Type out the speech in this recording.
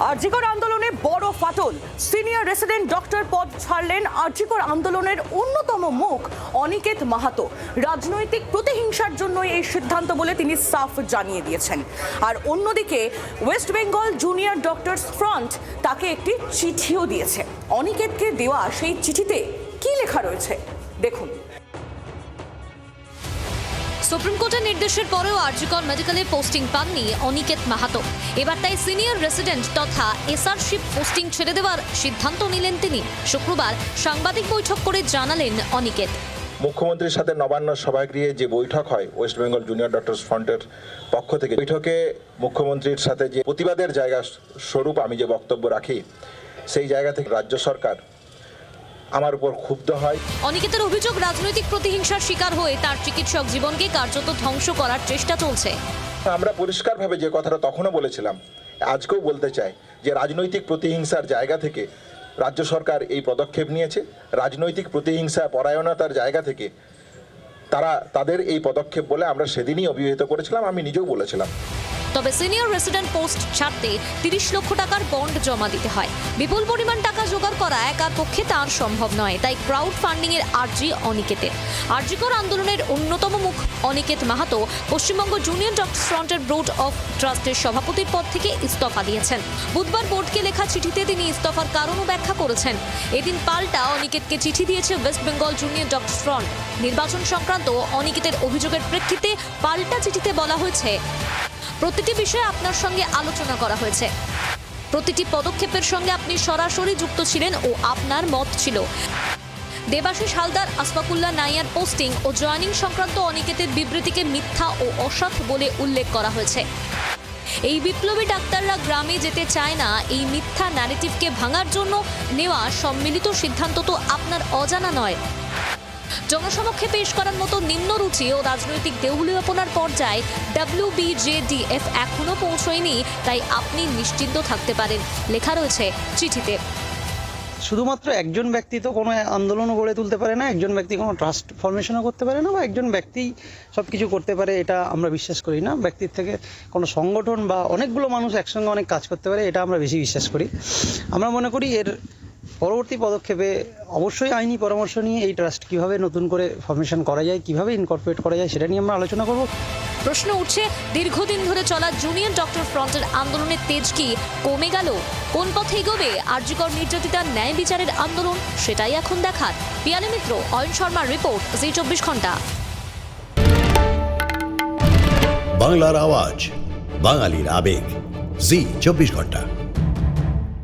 আরজিকর আন্দোলনে বড় ফাটল, সিনিয়র রেসিডেন্ট ডক্টর পদ ছাড়লেন আরজিকর আন্দোলনের অন্যতম মুখ অনিকেত মাহাতো। রাজনৈতিক প্রতিহিংসার জন্যই এই সিদ্ধান্ত বলে তিনি সাফ জানিয়ে দিয়েছেন। আর অন্যদিকে West Bengal junior doctors front তাকে একটি চিঠিও দিয়েছে। অনিকেতকে দেওয়া সেই চিঠিতে কি লেখা রয়েছে দেখুন। সুপ্রিম কোর্টের নির্দেশের পরেও আরজিকর মেডিকেলে পোস্টিং পাননি অনিকেত মাহাতো। এবার তাই সিনিয়র রেসিডেন্ট তথা এসআরশিপ পোস্টিং ছেড়ে দেওয়ার সিদ্ধান্ত নিলেন তিনি। শুক্রবার সাংবাদিক বৈঠক করে জানালেন অনিকেত। মুখ্যমন্ত্রীর সাথে নবান্ন সভাগৃহে যে বৈঠক হয় ওয়েস্ট বেঙ্গল জুনিয়র ডক্টরস ফ্রন্টের পক্ষ থেকে, বৈঠকে মুখ্যমন্ত্রীর সাথে যে প্রতিবাদের জায়গা স্বরূপ আমি যে বক্তব্য রাখি, সেই জায়গা থেকে রাজ্য সরকার আমার উপর ক্ষুব্ধ হয়। অনিকেতের অভিযোগ, রাজনৈতিক প্রতিহিংসার শিকার হয়ে তার চিকিৎসক জীবনকে কার্যত ধ্বংস করার চেষ্টা চলছে। আমরা পরিষ্কারভাবে যে কথাটা তখনও বলেছিলাম, আজকেও বলতে চাই যে রাজনৈতিক প্রতিহিংসার জায়গা থেকে রাজ্য সরকার এই পদক্ষেপ নিয়েছে। রাজনৈতিক প্রতিহিংসা পরায়ণতার জায়গা থেকে তাদের এই পদক্ষেপ বলে আমরা সেদিনই অভিহিত করেছিলাম, আমি নিজেও বলেছিলাম। তবে সিনিয়র রেসিডেন্ট পোস্ট ছাড়তে 30 লক্ষ টাকার বন্ড জমা দিতে হয়। বিপুল পরিমাণ টাকা জোগাড় করা একার পক্ষে তার সম্ভব নয়, তাই ক্রাউড ফান্ডিং এর আর্জি অনিকেতের। আরজিকর আন্দোলনের অন্যতম মুখ অনিকেত মাহাতো পশ্চিমবঙ্গ জুনিয়র ডক্টরস ফ্রন্টের বোর্ড অফ ট্রাস্টের সভাপতির পদ থেকে ইস্তফা দিয়েছেন। বুধবার বোর্ডকে লেখা চিঠিতে তিনি ইস্তফার কারণও ব্যাখ্যা করেছেন। এদিন পাল্টা অনিকেতকে চিঠি দিয়েছে West Bengal junior doctors front. নির্বাচন সংক্রান্ত অনিকেতের অভিযোগের প্রেক্ষিতে পাল্টা চিঠিতে বলা হয়েছে, প্রতিটি বিষয়ে আপনার সঙ্গে আলোচনা করা হয়েছে। প্রতিটি পদক্ষেপের সঙ্গে আপনি সরাসরি যুক্ত ছিলেন ও আপনার মত ছিল। দেবাশিস হালদার, আসফাকুল্লাহ নাইয়ার পোস্টিং ও জয়েনিং সংক্রান্ত অনিকেতের বিবৃতিকে মিথ্যা ও অসৎ বলে উল্লেখ করা হয়েছে। এই বিপ্লবী ডাক্তাররা গ্রামে যেতে চায় না, এই মিথ্যা ন্যারেটিভকে ভাঙার জন্য নেওয়া সম্মিলিত সিদ্ধান্ত তো আপনার অজানা নয়। জনসমক্ষে পেশ করার মতো নিম্ন রুচি ও রাজনৈতিক দেউলিয়াপনার পর্যায়ে WBJDF এখনো পৌঁছয়নি, তাই আপনি নিশ্চিন্ত থাকতে পারেন, লেখা রয়েছে চিঠিতে। শুধুমাত্র একজন ব্যক্তি তো কোনো আন্দোলনও গড়ে তুলতে পারে না, একজন ব্যক্তি কোনো ট্রাস্ট ফরমেশনও করতে পারে না, বা একজন ব্যক্তি সব কিছু করতে পারে, এটা আমরা বিশ্বাস করি না। ব্যক্তির থেকে কোনো সংগঠন বা অনেকগুলো মানুষ একসঙ্গে অনেক কাজ করতে পারে, এটা আমরা বেশি বিশ্বাস করি। আমরা মনে করি এর পরবর্তী পদক্ষেপে অবশ্যই আইনি পরামর্শ নিয়ে এই ট্রাস্ট কীভাবে নতুন করে ফরমেশন করা যায়, কীভাবে ইনকর্পোরেট করা যায়, সেটা নিয়ে আমরা আলোচনা করব। প্রশ্ন উঠছে, দীর্ঘদিন ধরে চলা জুনিয়র ডক্টর ফ্রন্টের আন্দোলনের তেজ কি কমে গেল? কোন পথে এগোবে আরজিকর নির্যাতিতার ন্যায় বিচারের আন্দোলন, সেটাই এখন দেখার। পিয়ালি মিত্র, অয়ন শর্মার রিপোর্ট, জি 24 ঘন্টা। বাংলার আওয়াজ, বাঙালির আবেগ, জি 24 ঘন্টা।